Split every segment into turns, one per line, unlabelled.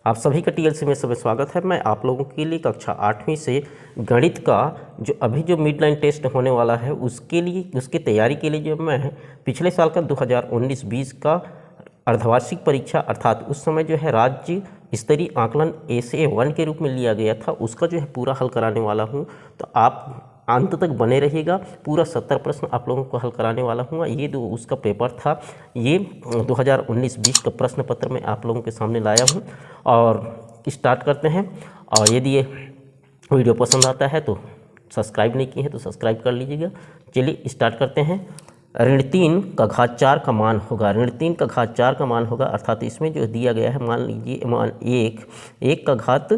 आप सभी का टीएलसी में सब स्वागत है। मैं आप लोगों के लिए कक्षा 8वीं से गणित का जो मिड लाइन टेस्ट होने वाला है उसके लिए उसकी तैयारी के लिए जो मैं पिछले साल का 2019-20 का अर्धवार्षिक परीक्षा अर्थात उस समय जो है राज्य स्तरीय आकलन SA1 के रूप में लिया गया था उसका जो है पूरा हल कराने वाला हूँ। तो आप अंत तक बने रहिएगा। पूरा 70 प्रश्न आप लोगों को हल कराने वाला हूँ। ये जो उसका पेपर था ये 2019-20 का प्रश्न पत्र मैं आप लोगों के सामने लाया हूँ और स्टार्ट करते हैं। और यदि ये वीडियो पसंद आता है तो सब्सक्राइब नहीं किए हैं तो सब्सक्राइब कर लीजिएगा। चलिए स्टार्ट करते हैं। ऋण 3 का घात 4 का मान होगा। ऋण 3 का घात 4 का मान होगा अर्थात इसमें जो दिया गया है मान लीजिए मान 1 का घात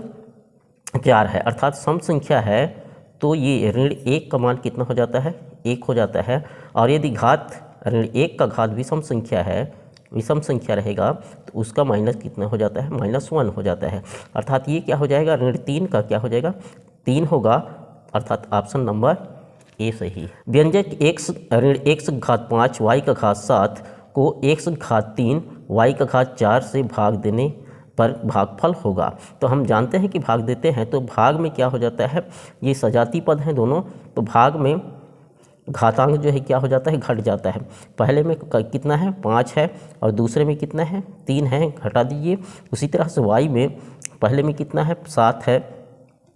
4 है अर्थात सम संख्या है। तो ये ऋण 1 का मान कितना हो जाता है 1 हो जाता है। और यदि घात ऋण 1 का घात विषम संख्या है विषम संख्या रहेगा तो उसका माइनस कितना हो जाता है -1 हो जाता है। अर्थात ये क्या हो जाएगा ऋण 3 का क्या हो जाएगा 3 होगा अर्थात ऑप्शन नंबर ए सही। व्यंजक x ऋण 1 घात 5 y का घात 7 को x घात 3 y का घात 4 से भाग देने पर भागफल होगा। तो हम जानते हैं कि भाग देते हैं तो भाग में क्या हो जाता है ये सजाती पद हैं दोनों, तो भाग में घातांक जो है क्या हो जाता है घट जाता है। पहले में कितना है 5 है और दूसरे में कितना है 3 है, घटा दीजिए। उसी तरह से y में पहले में कितना है 7 है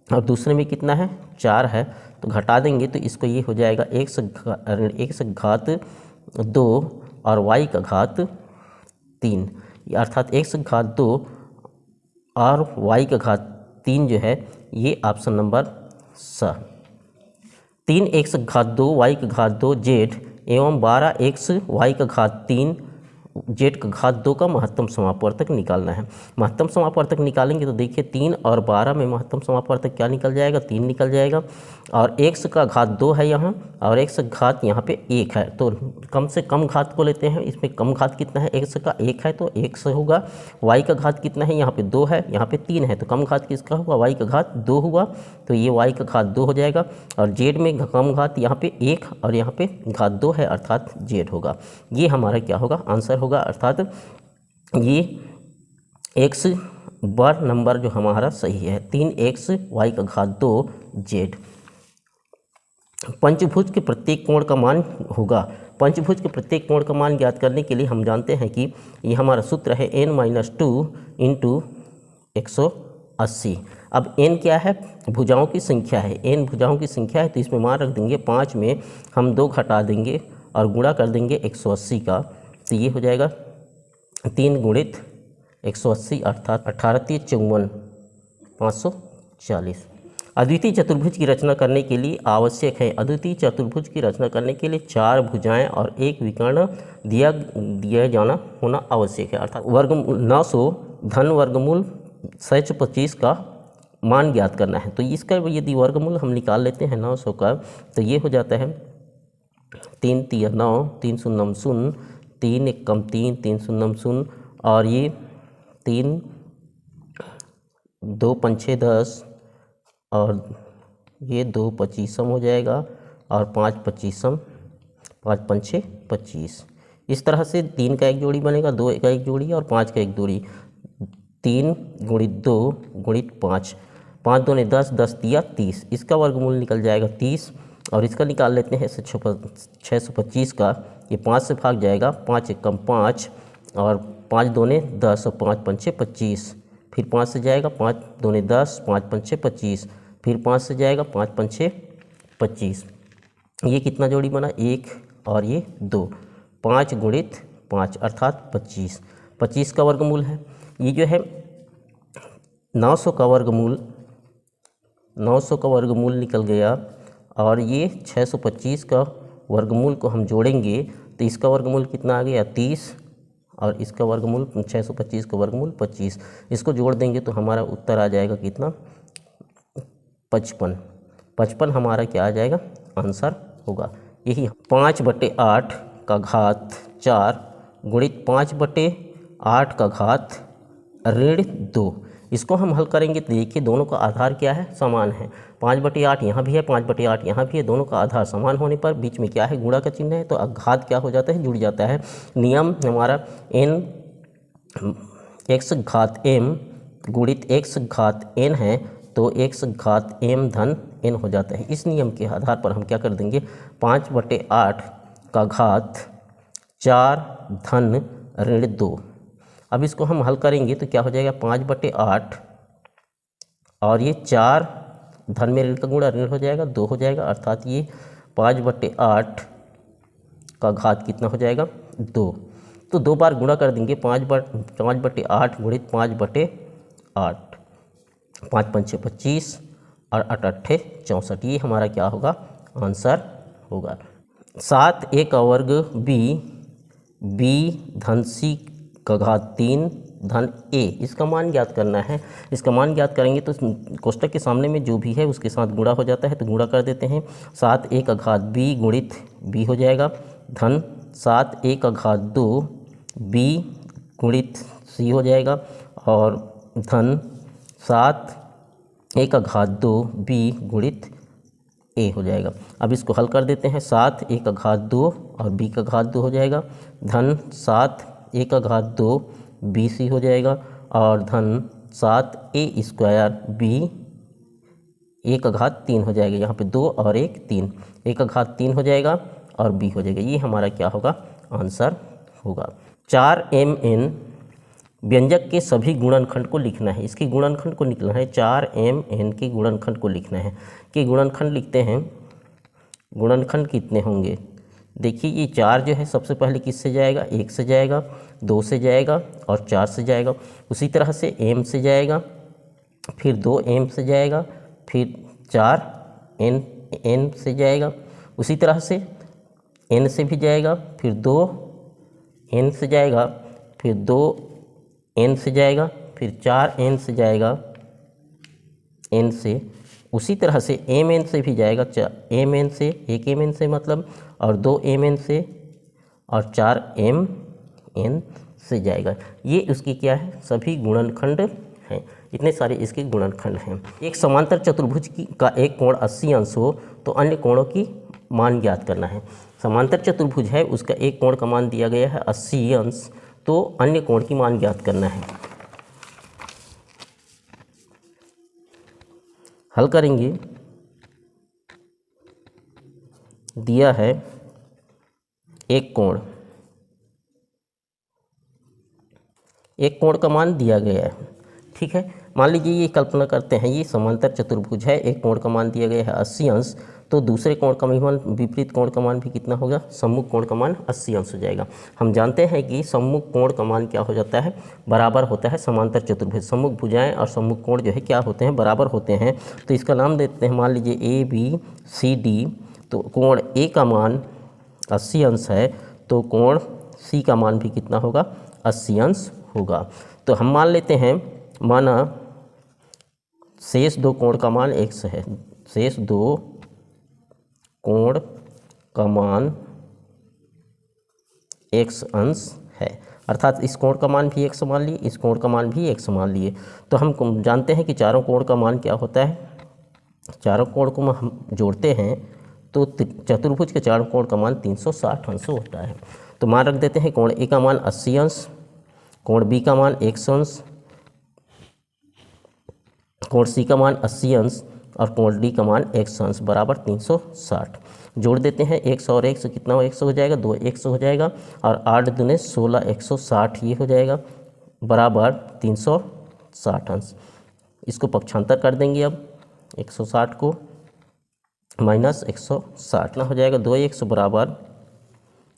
और दूसरे में कितना है 4 है, तो घटा देंगे तो इसको ये हो जाएगा x घात 2 और y का घात 3 अर्थात x घात 2 और y का घात 3 जो है ये ऑप्शन नंबर स। 3x घात 2 y का घात 2 z एवं 12x y का घात 3 z का घात 2 का महत्तम समापवर्तक निकालना है। महत्तम समापवर्तक निकालेंगे तो देखिए 3 और 12 में महत्तम समापवर्तक क्या निकल जाएगा 3 निकल जाएगा। और x का घात 2 है यहाँ और x का घात यहाँ पे 1 है, तो कम से कम घात को लेते हैं। इसमें कम घात कितना है x का 1 है तो 1 से होगा। y का घात कितना है यहाँ पे 2 है यहाँ पे 3 है, तो कम घात किसका हुआ y का घात 2 हुआ, तो ये y का घात 2 हो जाएगा। और z में कम घात यहाँ पे 1 और यहाँ पे घात 2 है अर्थात z होगा। ये हमारा क्या होगा आंसर होगा अर्थात ये x बार नंबर जो हमारा सही है 3x y का घात 2 z। पंचभुज के प्रत्येक कोण का मान होगा। पंचभुज के प्रत्येक कोण का मान ज्ञात करने के लिए हम जानते हैं कि ये हमारा सूत्र है n-2 × 180। अब n क्या है भुजाओं की संख्या है, n भुजाओं की संख्या है तो इसमें मान रख देंगे 5 में हम 2 घटा देंगे और गुणा कर देंगे 180 का, तो ये हो जाएगा 3 गुणित 180 अर्थात 18×3 = 540। अद्वितीय चतुर्भुज की रचना करने के लिए आवश्यक है। अद्वितीय चतुर्भुज की रचना करने के लिए 4 भुजाएं और 1 विकर्ण दिया जाना होना आवश्यक है। अर्थात वर्गमूल 900 धन वर्गमूल 625 का मान ज्ञात करना है। तो इसका यदि वर्गमूल हम निकाल लेते हैं 900 का तो ये हो जाता है 3 × 9 3 0 0 3 1 कम 3 3 0 0 और ये 3 2 5 6 10 और ये 2 25 हो जाएगा और 5 25 5 5 6 25। इस तरह से 3 का एक जोड़ी बनेगा 2 का एक जोड़ी और 5 का एक जोड़ी 3 × 2 × 5 5 2 10 10 दिया 30। इसका वर्गमूल निकल जाएगा 30 और इसका निकाल लेते हैं 625 का, ये 5 से भाग जाएगा 5 1 कम 5 और 5 2 10 और 5 5 6 25, फिर 5 से जाएगा 5 2 10 5 5 6 25, फिर 5 से जाएगा 5 5 6 25। ये कितना जोड़ी बना 1 और ये 2 5 × 5 अर्थात 25। 25 का वर्गमूल है। ये जो है 900 का वर्गमूल निकल गया और ये 625 का वर्गमूल को हम जोड़ेंगे तो इसका वर्गमूल कितना आ गया 30 और इसका वर्गमूल 625 का वर्गमूल 25। इसको जोड़ देंगे तो हमारा उत्तर आ जाएगा कितना 55। 55 हमारा क्या आ जाएगा आंसर होगा। यही 5/8 का घात 4 गुणित 5/8 का घात ऋण 2। इसको हम हल करेंगे तो देखिए दोनों का आधार क्या है समान है। 5/8 यहाँ भी है 5/8 यहाँ भी है, दोनों का आधार समान होने पर बीच में क्या है गुणा का चिन्ह है तो घात क्या हो जाता है जुड़ जाता है। नियम हमारा n x घात m गुणित x घात n है तो x घात m धन n हो जाता है। इस नियम के आधार पर हम क्या कर देंगे, 5/8 का घात 4 धन ऋण 2। अब इसको हम हल करेंगे तो क्या हो जाएगा, 5/8 और ये 4 धन में ऋण का गुणा ऋण हो जाएगा 2 हो जाएगा, अर्थात ये 5/8 का घात कितना हो जाएगा, 2। तो 2 बार गुणा कर देंगे, 5/8 गुणित 5/8, 5 पंचे 25 और 8 अट्ठे 64। ये हमारा क्या होगा, आंसर होगा। 7a का वर्ग b धन c का घात 3 धन a, इसका मान ज्ञात करना है। इसका मान ज्ञात करेंगे तो कोष्टक के सामने में जो भी है उसके साथ गुणा हो जाता है, तो गुणा कर देते हैं। 7a का घात b गुणित b हो जाएगा धन 7a का घात 2 b गुणित c हो जाएगा और धन 7a का घात 2 b गुणित a हो जाएगा। अब इसको हल कर देते हैं, 7a का घात 2 और b का घात 2 हो जाएगा धन 7a का घात 2 bc हो जाएगा और धन 7a स्क्वायर b a का घात 3 हो जाएगा। यहाँ पे 2 और 1 3, a का घात 3 हो जाएगा और b हो जाएगा। ये हमारा क्या होगा, आंसर होगा। 4mn व्यंजक के सभी गुणनखंड को लिखना है। इसकी गुणनखंड को लिखना है, 4mn के गुणनखंड को लिखना है। कि गुणनखंड लिखते हैं, गुणनखंड कितने होंगे, देखिए ये 4 जो है सबसे पहले किससे जाएगा, 1 से जाएगा, 2 से जाएगा और 4 से जाएगा। उसी तरह से m से जाएगा, फिर 2m से जाएगा, फिर 4n से जाएगा। उसी तरह से n से भी जाएगा, फिर 2n से जाएगा, फिर 2n से जाएगा, फिर 4n से जाएगा n से। उसी तरह से mn से भी जाएगा, mn से, 1mn से मतलब, और 2mn से और 4mn से जाएगा। ये उसकी क्या है, सभी गुणनखंड हैं। इतने सारे इसके गुणनखंड हैं। एक समांतर चतुर्भुज का एक कोण 80 अंश हो तो अन्य कोणों की मान ज्ञात करना है। समांतर चतुर्भुज है, उसका एक कोण का मान दिया गया है 80 अंश, तो अन्य कोण की मान ज्ञात करना है। हल करेंगे, दिया है एक कोण का मान दिया गया है, ठीक है। मान लीजिए ये कल्पना करते हैं, ये समांतर चतुर्भुज है, एक कोण का मान दिया गया है 80 अंश, तो दूसरे कोण का मान, विपरीत कोण का मान भी कितना होगा, सम्मुख कोण का मान 80 अंश हो जाएगा। हम जानते हैं कि सम्मुख कोण का मान क्या हो जाता है, बराबर होता है समांतर चतुर्भुज। सम्मुख भुजाएं और सम्मुख कोण जो है क्या होते हैं, बराबर होते हैं। तो इसका नाम देते हैं, मान लीजिए ABCD, तो कोण A का मान 80 अंश है, तो कोण C का मान भी कितना होगा, 80 अंश होगा। तो हम मान लेते हैं, माना शेष 2 कोण का मान x है, शेष 2 कोण का मान x अंश है, अर्थात इस कोण का मान भी x मान लिए, इस कोण का मान भी x मान लिए। तो हम जानते हैं कि चारों कोण का मान क्या होता है, चारों कोण को हम जोड़ते हैं तो चतुर्भुज के चारों कोण का मान 360 अंश होता है। तो मान रख देते हैं, कोण A का मान 80 अंश, कोण B का मान 100 अंश, कोण C का मान 80 अंश और कोण D का मान 100 अंश बराबर 360। जोड़ देते हैं, 100 और 100 कितना हो, 100 हो जाएगा, 2 100 हो जाएगा और 8 दूने 16, 160 ये हो जाएगा बराबर 360 अंश। इसको पक्षांतर कर देंगे, अब 160 को माइनस 160 ना हो जाएगा, 2 100 बराबर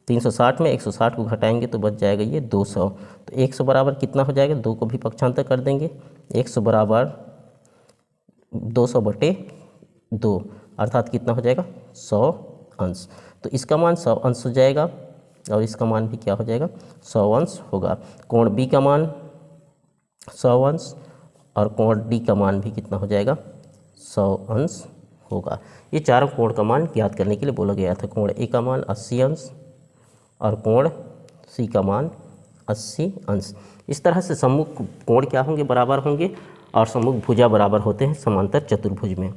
360 में 160 को घटाएंगे तो बच जाएगा ये 200। तो 100 बराबर कितना हो जाएगा, 2 को भी पक्षांतर कर देंगे, 100 बराबर 200/2 अर्थात कितना हो जाएगा, 100 अंश। तो इसका मान 100 अंश हो जाएगा और इसका मान भी क्या हो जाएगा, 100 अंश होगा। कोण B का मान 100 अंश और कोण D का मान भी कितना हो जाएगा, 100 अंश होगा। ये चारों कोण का मान ज्ञात करने के लिए बोला गया था। कोण A का मान 80 अंश और कोण C का मान 80 अंश। इस तरह से सम्मुख कोण क्या होंगे, बराबर होंगे और सम्मुख भुजा बराबर होते हैं समांतर चतुर्भुज में।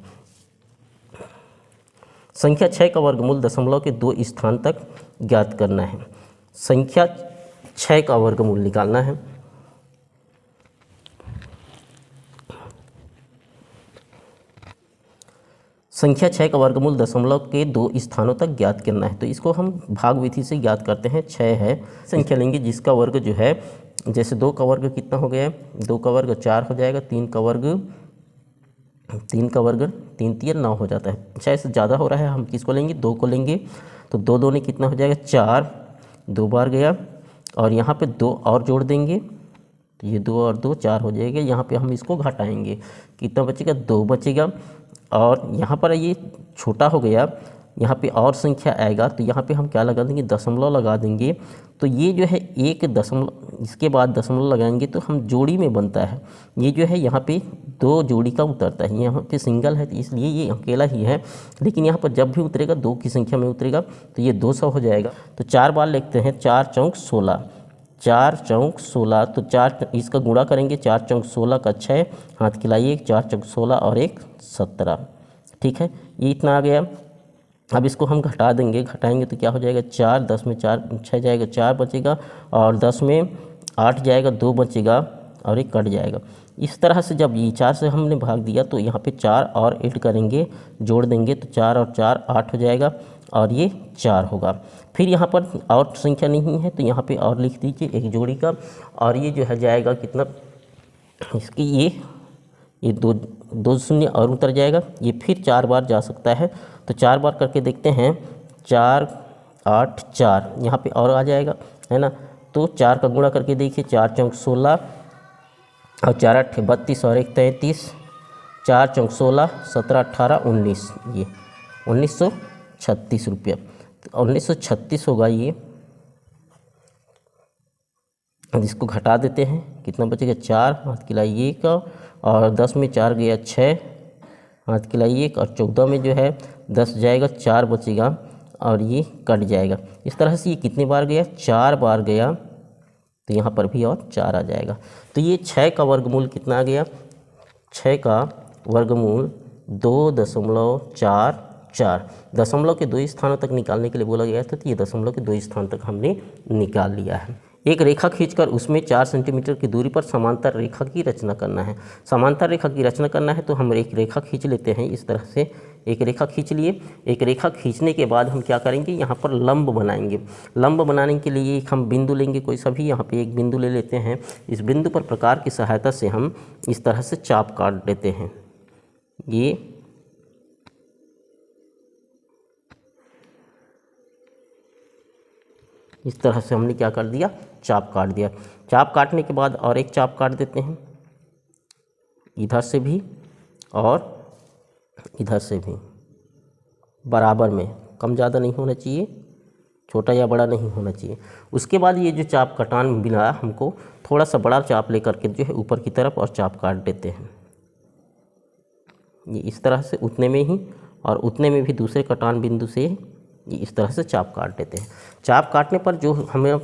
संख्या 6 का वर्गमूल दशमलव के 2 स्थान तक ज्ञात करना है। संख्या 6 का वर्गमूल निकालना है। संख्या 6 का वर्गमूल दशमलव के 2 स्थानों तक ज्ञात करना है। तो इसको हम भाग विधि से ज्ञात करते हैं। 6 है संख्या लेंगे जिसका वर्ग जो है, जैसे 2 का वर्ग कितना हो गया, 2 का वर्ग 4 हो जाएगा, 3 का वर्ग 3 3 9 हो जाता है। 6 से ज़्यादा हो रहा है, हम किसको लेंगे, 2 को लेंगे। तो 2 2 ने कितना हो जाएगा, 4, 2 बार गया, और यहाँ पे 2 और जोड़ देंगे, तो ये 2 और 2 4 हो जाएगा। यहाँ पे हम इसको घटाएंगे, कितना बचेगा, 2 बचेगा। और यहाँ पर ये छोटा हो गया, यहाँ पे और संख्या आएगा, तो यहाँ पे हम क्या लगा देंगे, दशमलव लगा देंगे। तो ये जो है एक दशमलव, इसके बाद दशमलव लगाएंगे तो हम जोड़ी में बनता है। ये जो है यहाँ पे 2 जोड़ी का उतरता है, यहाँ पे सिंगल है तो इसलिए ये अकेला ही है, लेकिन यहाँ पर जब भी उतरेगा 2 की संख्या में उतरेगा तो ये 200 हो जाएगा। तो 4 बार लिखते हैं, 4 चौक 16, 4 चौक 16, तो 4 इसका गुणा करेंगे, 4 चौक 16 का 6, हाथ खिलाइए, 4 चौक 16 और 1 17। ठीक है, ये इतना आ गया। अब इसको हम घटा देंगे, घटाएंगे तो क्या हो जाएगा, 4, 10 में 4 6 जाएगा, 4 बचेगा, और 10 में 8 जाएगा, 2 बचेगा, और 1 कट जाएगा। इस तरह से जब ये 4 से हमने भाग दिया तो यहाँ पे 4 और ऐड करेंगे, जोड़ देंगे, तो 4 और 4 8 हो जाएगा, और ये 4 होगा। फिर यहाँ पर और संख्या नहीं है तो यहाँ पे और लिख दीजिए एक जोड़ी का, और ये जो है जाएगा कितना, इसकी ये 2 शून्य और उतर जाएगा। ये फिर 4 बार जा सकता है, तो 4 बार करके देखते हैं, 4 8 4, यहाँ पे और आ जाएगा, है ना। तो 4 का गुणा करके देखिए, 4 चौक 16 और 4 8 32 और 1 33, 4 चौक 16 17 18 19, ये 1936 रुपया, तो 1936 होगा ये। अब इसको घटा देते हैं, कितना बचेगा, 4, हाथ खिलाइए का, और 10 में 4 गया 6, हाथ खिलाइए, और 14 में जो है 10 जाएगा, 4 बचेगा, और ये कट जाएगा। इस तरह से ये कितने बार गया, 4 बार गया, तो यहाँ पर भी और 4 आ जाएगा। तो ये 6 का वर्गमूल कितना आ गया, 6 का वर्गमूल 2.44। दशमलव के 2 स्थानों तक निकालने के लिए बोला गया था, तो ये दशमलव के 2 स्थान तक हमने निकाल लिया है। एक रेखा खींचकर उसमें 4 सेंटीमीटर की दूरी पर समांतर रेखा की रचना करना है। समांतर रेखा की रचना करना है तो हम एक रेखा खींच लेते हैं। इस तरह से एक रेखा खींच लिए। एक रेखा खींचने के बाद हम क्या करेंगे, यहाँ पर लंब बनाएंगे। लंब बनाने के लिए हम बिंदु लेंगे कोई सा भी, यहाँ पे एक बिंदु ले लेते हैं। इस बिंदु पर प्रकार की सहायता से हम इस तरह से चाप काट देते हैं। ये इस तरह से हमने क्या कर दिया, चाप काट दिया। चाप काटने के बाद और एक चाप काट देते हैं, इधर से भी और इधर से भी, बराबर में, कम ज़्यादा नहीं होना चाहिए, छोटा या बड़ा नहीं होना चाहिए। उसके बाद ये जो चाप कटान मिला, हमको थोड़ा सा बड़ा चाप लेकर के जो है ऊपर की तरफ और चाप काट देते हैं। ये इस तरह से उतने में ही, और उतने में भी दूसरे कटान बिंदु से ये इस तरह से चाप काट देते हैं। चाप काटने पर जो हमें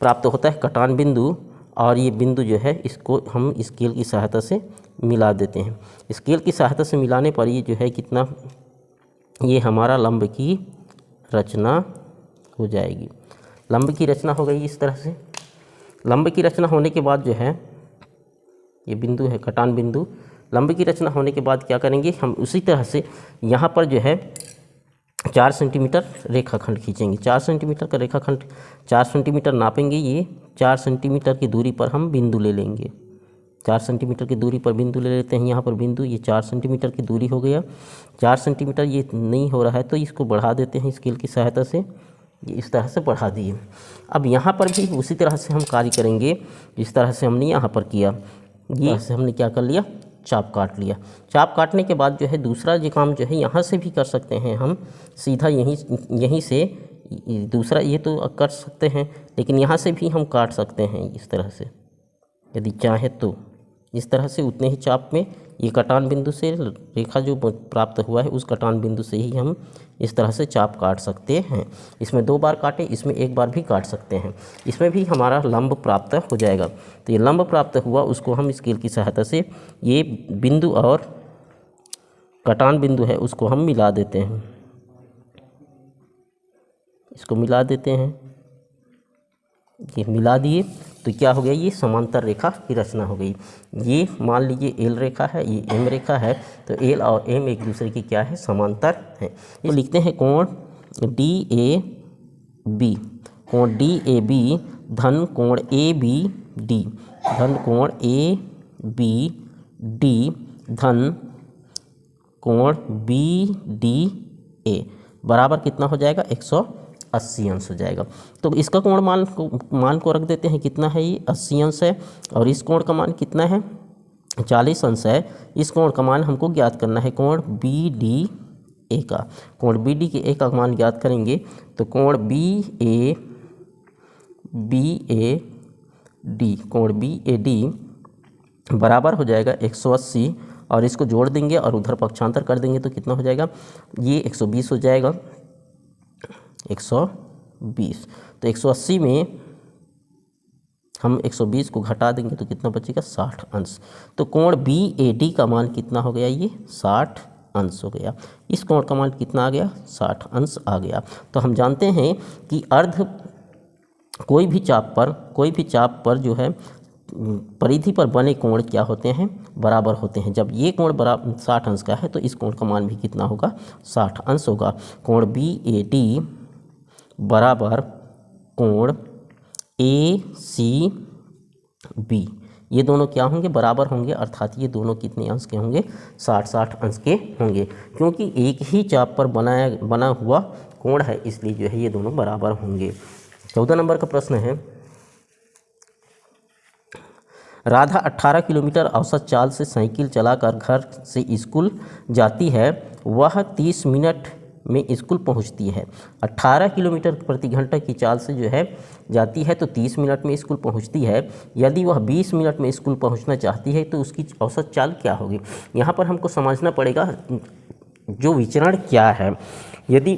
प्राप्त होता है कटान बिंदु, और ये बिंदु जो है इसको हम स्केल की सहायता से मिला देते हैं। स्केल की सहायता से मिलाने पर ये जो है कितना, ये हमारा लंब की रचना हो जाएगी। लंब की रचना हो गई इस तरह से। लंब की रचना होने के बाद जो है, ये बिंदु है कटान बिंदु। लंब की रचना होने के बाद क्या करेंगे, हम उसी तरह से यहाँ पर जो है 4 सेंटीमीटर रेखाखंड खींचेंगे। 4 सेंटीमीटर का रेखाखंड, 4 सेंटीमीटर नापेंगे। ये 4 सेंटीमीटर की दूरी पर हम बिंदु ले लेंगे। 4 सेंटीमीटर की दूरी पर बिंदु ले लेते हैं। यहाँ पर बिंदु, ये 4 सेंटीमीटर की दूरी हो गया। 4 सेंटीमीटर ये नहीं हो रहा है तो इसको बढ़ा देते हैं स्केल की सहायता से। ये इस तरह से बढ़ा दिए। अब यहाँ पर भी उसी तरह से हम कार्य करेंगे जिस तरह से हमने यहाँ पर किया। ये से हमने क्या कर लिया, चाप काट लिया। चाप काटने के बाद जो है दूसरा जो काम जो है यहाँ से भी कर सकते हैं हम, सीधा यहीं से दूसरा ये तो कर सकते हैं, लेकिन यहाँ से भी हम काट सकते हैं इस तरह से, यदि चाहे तो। इस तरह से उतने ही चाप में ये कटान बिंदु से रेखा जो प्राप्त हुआ है उस कटान बिंदु से ही हम इस तरह से चाप काट सकते हैं। इसमें 2 बार काटे, इसमें 1 बार भी काट सकते हैं। इसमें भी हमारा लंब प्राप्त हो जाएगा। तो ये लंब प्राप्त हुआ, उसको हम स्केल की सहायता से ये बिंदु और कटान बिंदु है उसको हम मिला देते हैं। इसको मिला देते हैं, ये मिला दिए। तो क्या हो गया, ये समांतर रेखा की रचना हो गई। ये मान लीजिए एल रेखा है, ये एम रेखा है, तो एल और एम एक दूसरे की क्या है, समांतर है। ये लिखते हैं कोण डी ए बी, कोण डी ए बी धन कोण ए बी डी, धन कोण ए बी डी धन कोण बी डी ए बराबर कितना हो जाएगा, 180 अंश हो जाएगा। तो इसका कोण मान को रख देते हैं, कितना है ये, 80 अंश है। और इस कोण का मान कितना है, 40 अंश है। इस कोण का मान हमको ज्ञात करना है, कोण बी डी ए का। कोण बी डी के ए का मान ज्ञात करेंगे तो कोण बी ए डी, कोण बी ए डी बराबर हो जाएगा 180, और इसको जोड़ देंगे और उधर पक्षांतर कर देंगे तो कितना हो जाएगा, ये 120 हो जाएगा, 120। तो 180 में हम 120 को घटा देंगे तो कितना बचेगा, 60 अंश। तो कोण बी ए डी का मान कितना हो गया, ये 60 अंश हो गया। इस कोण का मान कितना आ गया, 60 अंश आ गया। तो हम जानते हैं कि अर्ध कोई भी चाप पर जो है परिधि पर बने कोण क्या होते हैं, बराबर होते हैं। जब ये कोण बराबर 60 अंश का है तो इस कोण का मान भी कितना होगा, 60 अंश होगा। कोण बी ए डी बराबर कोण ए सी बी, ये दोनों क्या होंगे, बराबर होंगे, अर्थात ये दोनों कितने अंश के होंगे, 60-60 अंश के होंगे। क्योंकि एक ही चाप पर बना हुआ कोण है, इसलिए जो है ये दोनों बराबर होंगे। 14 नंबर का प्रश्न है, राधा 18 किलोमीटर औसत चाल से साइकिल चलाकर घर से स्कूल जाती है। वह 30 मिनट में स्कूल पहुंचती है। 18 किलोमीटर प्रति घंटा की चाल से जो है जाती है तो 30 मिनट में स्कूल पहुंचती है। यदि वह 20 मिनट में स्कूल पहुंचना चाहती है तो उसकी औसत चाल क्या होगी। यहाँ पर हमको समझना पड़ेगा जो विचरण क्या है। यदि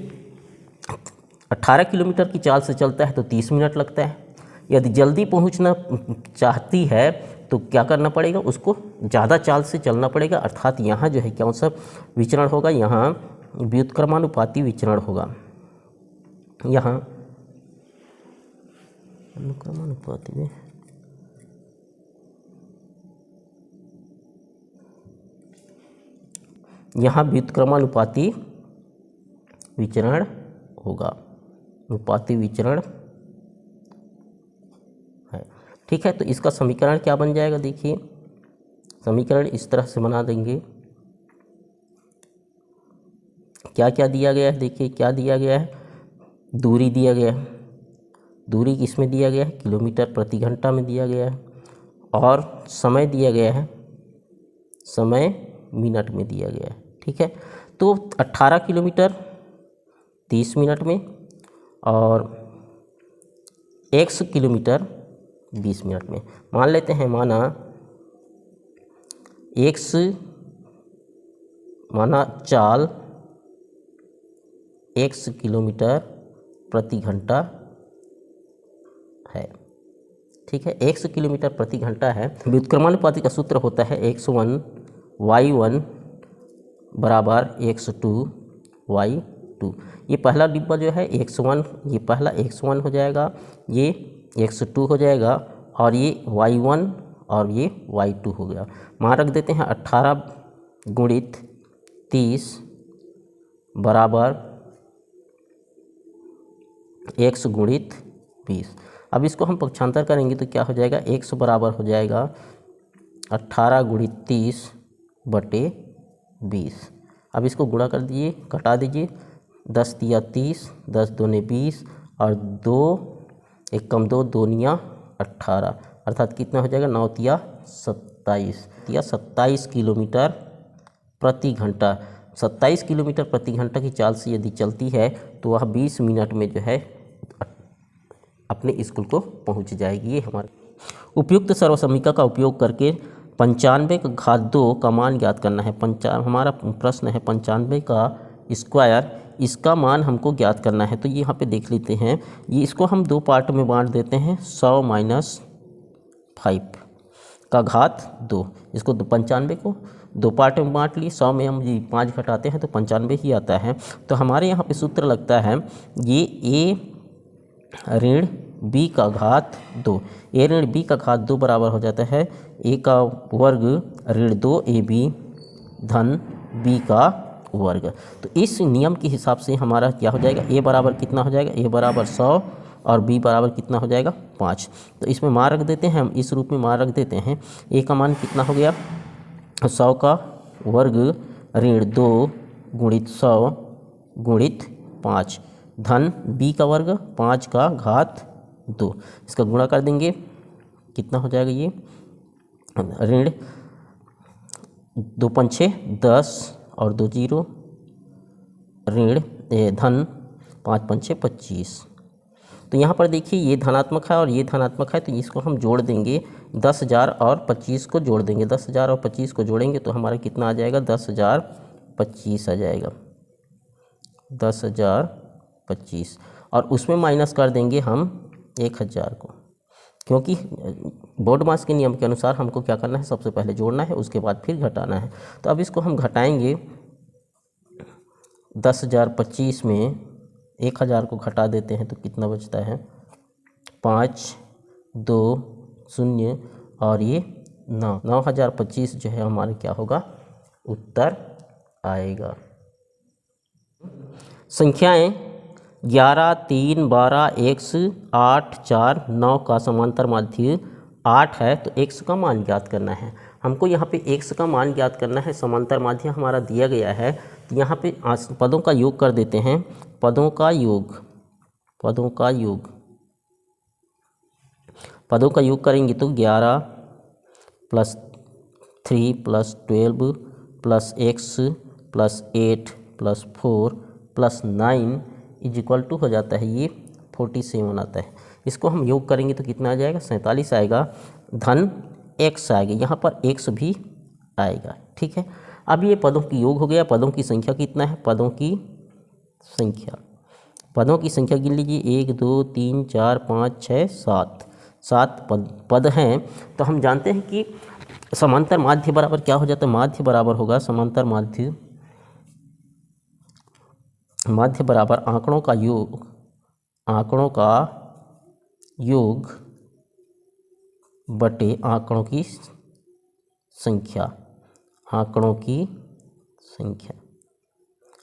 18 किलोमीटर की चाल से चलता है तो 30 मिनट लगता है। यदि जल्दी पहुंचना चाहती है तो क्या करना पड़ेगा, उसको ज़्यादा चाल से चलना पड़ेगा। अर्थात यहाँ जो है कौन सा विचरण होगा, यहाँ व्युत्क्रमानुपाती विचरण होगा। यहाँ अनुक्रमानुपाती में यहाँ व्युत्क्रमानुपाती विचरण होगा, अनुपाती विचरण है। ठीक है, तो इसका समीकरण क्या बन जाएगा, देखिए समीकरण इस तरह से बना देंगे। क्या क्या दिया गया है, देखिए क्या दिया गया है, दूरी दिया गया है, दूरी किसमें दिया गया है, किलोमीटर प्रति घंटा में दिया गया है, और समय दिया गया है, समय मिनट में दिया गया है। ठीक है, तो 18 किलोमीटर 30 मिनट में और 100 किलोमीटर 20 मिनट में। मान लेते हैं, माना चाल 100 किलोमीटर प्रति घंटा है। ठीक है, 100 किलोमीटर प्रति घंटा है। व्युत्क्रमानुपाती का सूत्र होता है 101 y1 बराबर 102 y2। ये पहला डिब्बा जो है 101, ये पहला 101 हो जाएगा, ये 102 हो जाएगा, और ये y1 और ये y2 हो गया। मान रख देते हैं 18 गुणित 30 बराबर 100 गुणित 20। अब इसको हम पक्षांतर करेंगे तो क्या हो जाएगा, 100 बराबर हो जाएगा 18 गुणित 30 बटे 20। अब इसको गुणा कर दीजिए, घटा दीजिए, 10 तिया 30, 10 दूने 20, और 2 एक कम 2 दूनिया 18, अर्थात कितना हो जाएगा, 9 तिया 27, 27 किलोमीटर प्रति घंटा। 27 किलोमीटर प्रति घंटा की चाल से यदि चलती है तो वह 20 मिनट में जो है अपने स्कूल को पहुंच जाएगी। ये हमारे उपयुक्त सर्वसमीका का उपयोग करके 95 का घात 2 का मान ज्ञात करना है। हमारा प्रश्न है 95 का स्क्वायर, इसका मान हमको ज्ञात करना है। तो ये यहाँ पे देख लेते हैं, ये इसको हम 2 पार्ट में बांट देते हैं, 100 माइनस 5 का घात 2। इसको 95 को 2 पार्ट में बांट लिए, 100 में हम 5 घटाते हैं तो 95 ही आता है। तो हमारे यहाँ पे सूत्र लगता है, ये a ऋण बी का घात 2। ए ऋण बी का घात 2 बराबर हो जाता है ए का वर्ग ऋण 2ab धन बी का वर्ग। तो इस नियम के हिसाब से हमारा क्या हो जाएगा, ए बराबर कितना हो जाएगा, ए बराबर 100 और बी बराबर कितना हो जाएगा 5। तो इसमें मान रख देते हैं हम, इस रूप में मान रख देते हैं। ए का मान कितना हो गया 100 का वर्ग ऋण 2 गुणित 100 गुणित 5 धन बी का वर्ग 5 का घात 2। इसका गुणा कर देंगे, कितना हो जाएगा ये ऋण 2 पंछे 10 और 2 जीरो ऋण धन 5 पंछे 25। तो यहाँ पर देखिए ये धनात्मक है और ये धनात्मक है, तो इसको हम जोड़ देंगे 10,000 और 25 को जोड़ देंगे। 10,000 और 25 को जोड़ेंगे तो हमारा कितना आ जाएगा 10,025 आ जाएगा 10,025 और उसमें माइनस कर देंगे हम 1,000 को, क्योंकि बोर्ड मास के नियम के अनुसार हमको क्या करना है, सबसे पहले जोड़ना है उसके बाद फिर घटाना है। तो अब इसको हम घटाएंगे 10,025 में 1,000 को घटा देते हैं तो कितना बचता है 5 2 0 और ये 9,025 जो है हमारे क्या होगा उत्तर आएगा। संख्याएं 11 3 12 x 8 4 9 का समांतर माध्य 8 है, तो x का मान ज्ञात करना है। हमको यहाँ पे x का मान ज्ञात करना है, समांतर माध्य हमारा दिया गया है। तो यहाँ पे पदों का योग कर देते हैं, पदों का योग करेंगे तो 11 + 3 + 12 + x + 8 + 4 + 9 = हो जाता है ये 47 आता है। इसको हम योग करेंगे तो कितना आ जाएगा 47 आएगा धन x आएगा, यहाँ पर x भी आएगा। ठीक है, अब ये पदों की योग हो गया। पदों की संख्या कितना है, पदों की संख्या गिन लीजिए 1 2 3 4 5 6 7 पद हैं। तो हम जानते हैं कि समांतर माध्य बराबर क्या हो जाता है, माध्य बराबर होगा समांतर माध्य बराबर आंकड़ों का योग बटे आंकड़ों की संख्या।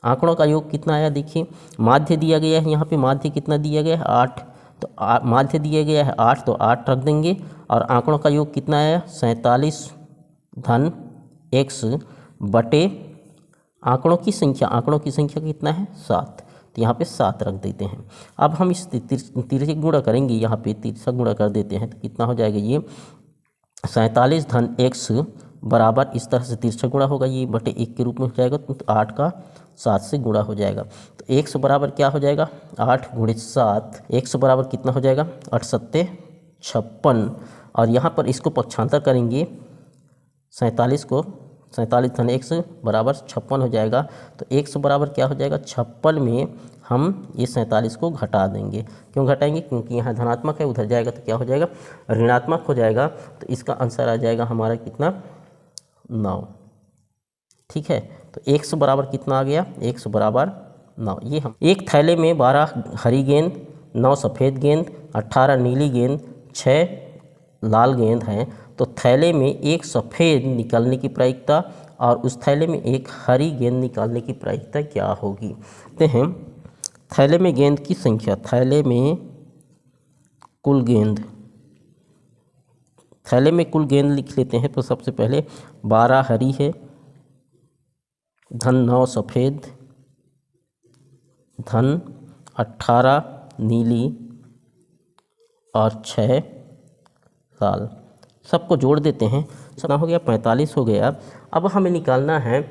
आंकड़ों का योग कितना आया, देखिए माध्य दिया गया है, यहाँ पे माध्य कितना दिया गया है 8, तो माध्य दिया गया है 8 तो 8 रख देंगे और आंकड़ों का योग कितना आया 47 धन x बटे आंकड़ों की संख्या कितना है 7, तो यहाँ पे 7 रख देते हैं। अब हम इस तिरछे गुणा करेंगे, यहाँ पे तिरछा गुणा कर देते हैं तो कितना हो जाएगा ये 47 धन x बराबर इस तरह से तिरछा गुणा होगा, ये बटे 1 के रूप में हो जाएगा, तो 8 का 7 से गुणा हो जाएगा। तो x बराबर क्या हो जाएगा 8 गुणित 7, x बराबर कितना हो जाएगा 8 सत्ते 56 और यहाँ पर इसको पक्षांतर करेंगे 47 धन x बराबर 56 हो जाएगा। तो x बराबर क्या हो जाएगा 56 में हम ये 47 को घटा देंगे। क्यों घटाएंगे, क्योंकि यहाँ धनात्मक है, उधर जाएगा तो क्या हो जाएगा ऋणात्मक हो जाएगा। तो इसका आंसर आ जाएगा हमारा कितना 9। ठीक है, तो x बराबर कितना आ गया, x बराबर 9। ये हम एक थैले में 12 हरी गेंद, 9 सफ़ेद गेंद, 18 नीली गेंद, 6 लाल गेंद हैं। तो थैले में एक सफ़ेद निकालने की प्रायिकता और उस थैले में एक हरी गेंद निकालने की प्रायिकता क्या होगी। देखते हैं थैले में गेंद की संख्या, थैले में कुल गेंद लिख लेते हैं। तो सबसे पहले 12 हरी है धन 9 सफ़ेद धन 18 नीली और 6 लाल, सबको जोड़ देते हैं। कितना हो गया 45 हो गया। अब हमें निकालना है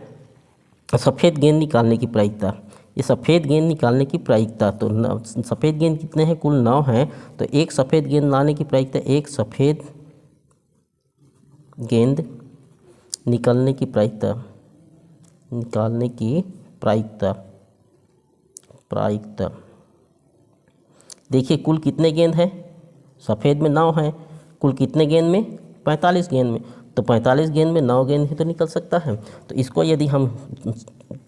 सफ़ेद गेंद निकालने की प्रायिकता। ये सफ़ेद गेंद निकालने की प्रायिकता, तो सफ़ेद गेंद कितने हैं, कुल 9 हैं। तो एक सफ़ेद गेंद लाने की प्रायिकता, एक सफ़ेद गेंद निकालने की प्रायिकता देखिए कुल कितने गेंद हैं, सफ़ेद में 9 हैं, कुल कितने गेंद में 45 गेंद में। तो 45 गेंद में 9 गेंद ही तो निकल सकता है। तो इसको यदि हम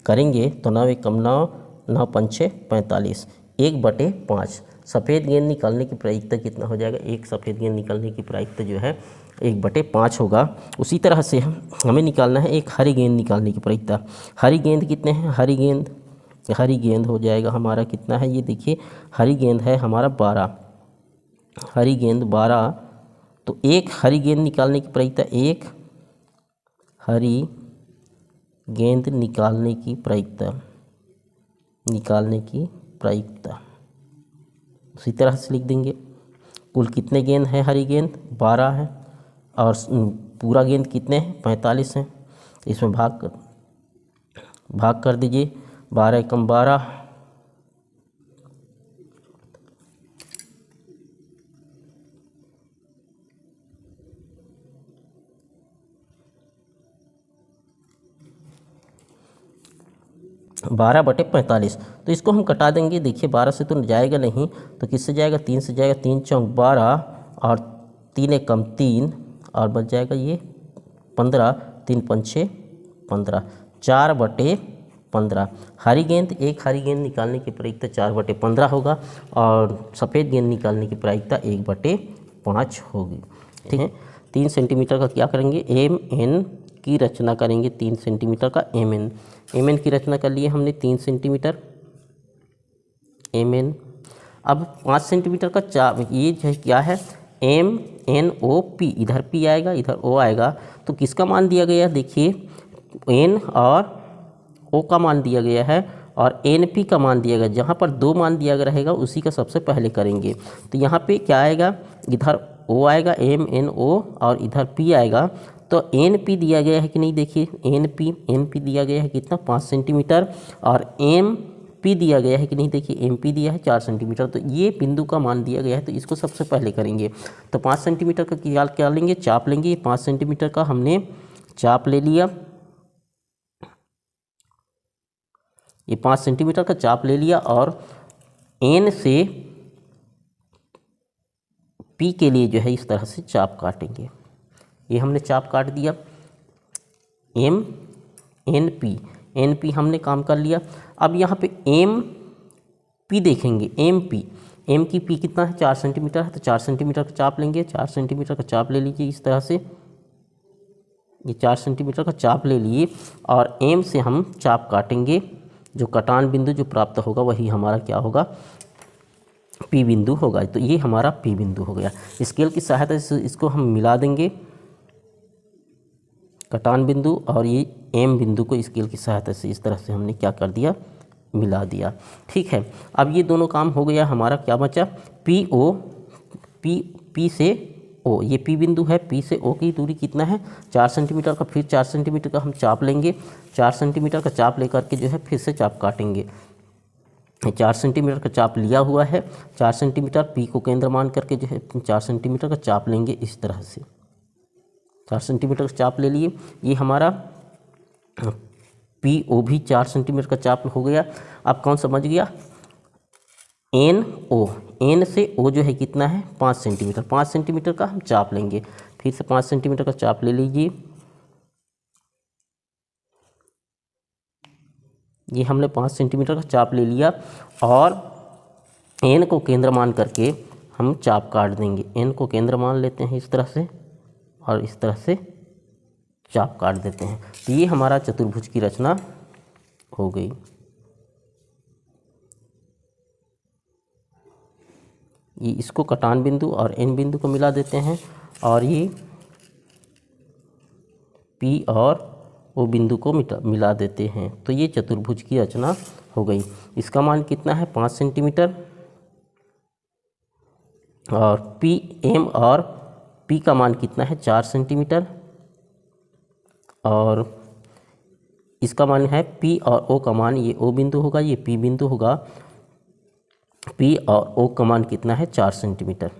करेंगे तो 9 × 1 = 9, 9 × 5 = 45, 1/5। सफ़ेद गेंद निकालने की प्रायिकता कितना हो जाएगा, एक सफ़ेद गेंद निकालने की प्रायिकता जो है 1/5 होगा। उसी तरह से हमें निकालना है एक हरी गेंद निकालने की प्रायिकता। हरी गेंद कितने हैं, हरी गेंद हो जाएगा हमारा कितना है, ये देखिए हरी गेंद है हमारा 12, हरी गेंद 12। तो एक हरी गेंद निकालने की प्रायिकता, एक हरी गेंद निकालने की प्रायिकता उसी तरह से लिख देंगे। कुल कितने गेंद हैं, हरी गेंद 12 है और पूरा गेंद कितने हैं, 45 हैं। इसमें भाग कर दीजिए, 12 एकम 12, 12/45। तो इसको हम कटा देंगे। देखिए 12 से तो जाएगा नहीं, तो किससे जाएगा, 3 से जाएगा। 3 चौक 12 और 3 एकम 3 और बच जाएगा ये 15, 3 पंचे 15, 4/15। हरी गेंद, एक हरी गेंद निकालने की प्रायिकता 4/15 होगा और सफ़ेद गेंद निकालने की प्रायिकता 1/5 होगी। ठीक है, 3 सेंटीमीटर का क्या करेंगे, MN की रचना करेंगे। 3 सेंटीमीटर का MN की रचना कर लिए हमने 3 सेंटीमीटर MN। अब 5 सेंटीमीटर का ये जो क्या है, MNOP, इधर P आएगा इधर O आएगा, तो किसका मान दिया गया, देखिए N और O का मान दिया गया है और NP का मान दिया गया। जहाँ पर 2 मान दिया गया रहेगा उसी का सबसे पहले करेंगे। तो यहाँ पे क्या आएगा, इधर O आएगा MNO और इधर P आएगा। तो NP दिया गया है कि नहीं, देखिए NP दिया गया है कितना, 5 सेंटीमीटर और MP दिया गया है कि नहीं, देखिए MP दिया है 4 सेंटीमीटर। तो ये बिंदु का मान दिया गया है, तो इसको सबसे पहले करेंगे। तो 5 सेंटीमीटर का क्या लेंगे, चाप लेंगे। 5 सेंटीमीटर का हमने चाप ले लिया, ये 5 सेंटीमीटर का चाप ले लिया और N से P के लिए जो है इस तरह से चाप काटेंगे। ये हमने चाप काट दिया। NP हमने काम कर लिया। अब यहाँ पे MP देखेंगे, M की P कितना है, 4 सेंटीमीटर है, तो 4 सेंटीमीटर का चाप लेंगे। 4 सेंटीमीटर का चाप ले लीजिए इस तरह से, ये 4 सेंटीमीटर का चाप ले लिए और M से हम चाप काटेंगे। जो कटान बिंदु जो प्राप्त होगा वही हमारा क्या होगा, P बिंदु होगा। तो ये हमारा P बिंदु हो गया। स्केल की सहायता से इसको हम मिला देंगे, कटान बिंदु और ये M बिंदु को स्केल की सहायता से इस तरह से हमने क्या कर दिया, मिला दिया। ठीक है, अब ये दोनों काम हो गया। हमारा क्या बचा, P से O, ये P बिंदु है। P से O की दूरी कितना है, 4 सेंटीमीटर का। फिर 4 सेंटीमीटर का हम चाप लेंगे। 4 सेंटीमीटर का चाप लेकर के जो है फिर से चाप काटेंगे। 4 सेंटीमीटर का चाप लिया हुआ है। 4 सेंटीमीटर P को केंद्र मान करके जो है 4 सेंटीमीटर का चाप लेंगे इस तरह से। 4 सेंटीमीटर का चाप ले लिए। ये हमारा PO भी 4 सेंटीमीटर का चाप हो गया। अब कौन समझ गया, NO, N से O जो है कितना है, 5 सेंटीमीटर। 5 सेंटीमीटर का हम चाप लेंगे। फिर से 5 सेंटीमीटर का चाप ले लीजिए। ये हमने 5 सेंटीमीटर का चाप ले लिया और N को केंद्र मान करके हम चाप काट देंगे। N को केंद्र मान लेते हैं इस तरह से और इस तरह से चाप काट देते हैं। तो ये हमारा चतुर्भुज की रचना हो गई। ये इसको कटान बिंदु और N बिंदु को मिला देते हैं और ये P और O बिंदु को मिला देते हैं। तो ये चतुर्भुज की रचना हो गई। इसका मान कितना है, 5 सेंटीमीटर और M और P का मान कितना है, 4 सेंटीमीटर और इसका मान है P और O का मान, ये O बिंदु होगा, ये P बिंदु होगा। P और O का मान कितना है, 4 सेंटीमीटर।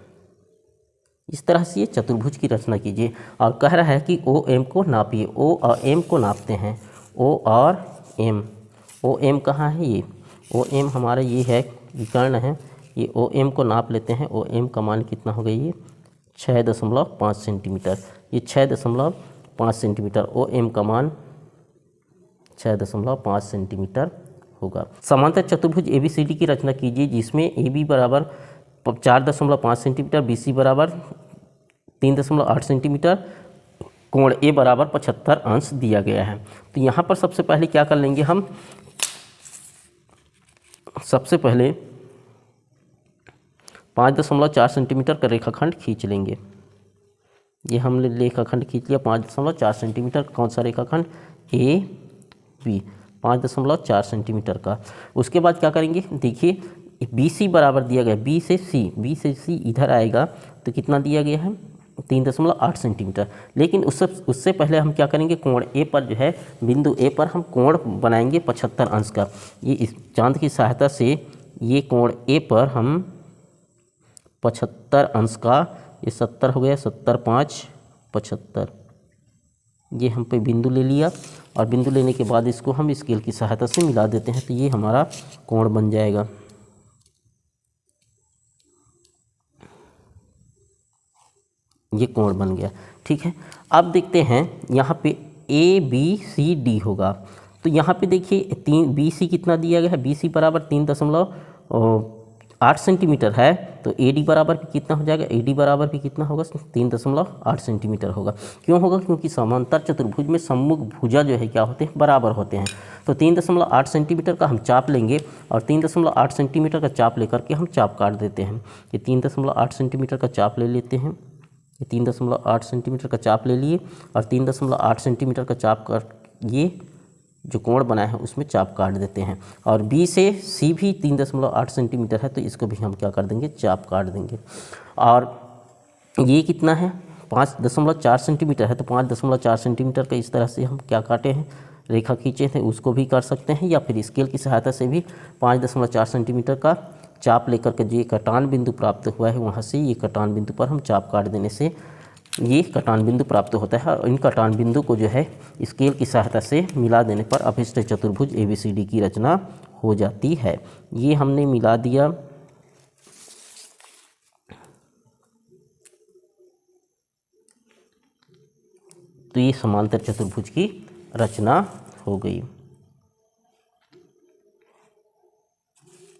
इस तरह से ये चतुर्भुज की रचना कीजिए। और कह रहा है कि OM को नापिए। O और M को नापते हैं। O और M, OM कहाँ है, ये OM हमारा ये है, विकर्ण है। ये OM को नाप लेते हैं। OM का मान कितना हो गया, ये 6.5 सेंटीमीटर। ये 6.5 सेंटीमीटर, OM का मान 6.5 सेंटीमीटर होगा। समांतर चतुर्भुज ABCD की रचना कीजिए जिसमें AB बराबर 4.5 सेंटीमीटर, BC बराबर 3.8 सेंटीमीटर, कोण ए बराबर 75 अंश दिया गया है। तो यहाँ पर सबसे पहले क्या कर लेंगे हम, सबसे पहले 5.4 सेंटीमीटर का रेखाखंड खींच लेंगे। ये हमने रेखाखंड खींच लिया 5.4 सेंटीमीटर। कौन सा रेखाखंड, ए बी, 5.4 सेंटीमीटर का। उसके बाद क्या करेंगे, देखिए BC बराबर दिया गया, B से C इधर आएगा तो कितना दिया गया है, 3.8 सेंटीमीटर। लेकिन उससे पहले हम क्या करेंगे, कोण ए पर जो है, बिंदु ए पर हम कोण बनाएंगे 75 अंश का। ये इस चांद की सहायता से ये कोण ए पर हम 75 अंश का, ये 70 हो गया, 70 5 75, ये हम पे बिंदु ले लिया। और बिंदु लेने के बाद इसको हम स्केल की सहायता से मिला देते हैं, तो ये हमारा कोण बन जाएगा। ये कोण बन गया, ठीक है। अब देखते हैं यहाँ पे ABCD होगा। तो यहाँ पे देखिए BC कितना दिया गया है, BC बराबर 3.8 सेंटीमीटर है। तो AD बराबर भी कितना हो जाएगा, AD बराबर भी कितना होगा, 3.8 सेंटीमीटर होगा। क्यों होगा, क्योंकि समांतर चतुर्भुज में सम्मुख भुजा जो है क्या होते हैं, बराबर होते हैं। तो 3.8 सेंटीमीटर का हम चाप लेंगे और 3.8 सेंटीमीटर का चाप लेकर के हम चाप काट देते हैं। ये 3.8 सेंटीमीटर का चाप ले लेते हैं, ये 3.8 सेंटीमीटर का चाप ले लिए और 3.8 सेंटीमीटर का चाप कर, ये जो कोण बनाया है उसमें चाप काट देते हैं। और B से C भी 3.8 सेंटीमीटर है, तो इसको भी हम क्या कर देंगे, चाप काट देंगे। और ये कितना है, 5.4 सेंटीमीटर है, तो 5.4 सेंटीमीटर का इस तरह से हम क्या काटे हैं, रेखा खींचे थे, उसको भी कर सकते हैं। या फिर स्केल की सहायता से भी 5.4 सेंटीमीटर का चाप लेकर के जो ये कटान बिंदु प्राप्त हुआ है, वहाँ से ये कटान बिंदु पर हम चाप काट देने से ये कटान बिंदु प्राप्त होता है। और इन कटान बिंदु को जो है स्केल की सहायता से मिला देने पर अभिष्ट चतुर्भुज ABCD की रचना हो जाती है। ये हमने मिला दिया। तो ये समांतर चतुर्भुज की रचना हो गई।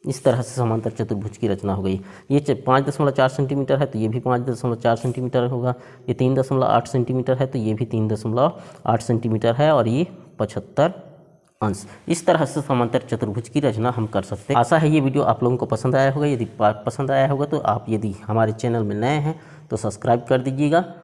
इस तरह से समांतर चतुर्भुज की रचना हो गई। ये 5.4 सेंटीमीटर है, तो ये भी 5.4 सेंटीमीटर होगा। ये 3.8 सेंटीमीटर है, तो ये भी 3.8 सेंटीमीटर है। और ये 75 अंश। इस तरह से समांतर चतुर्भुज की रचना हम कर सकते हैं। आशा है ये वीडियो आप लोगों को पसंद आया होगा। यदि पसंद आया होगा तो आप यदि हमारे चैनल में नए हैं तो सब्सक्राइब कर दीजिएगा।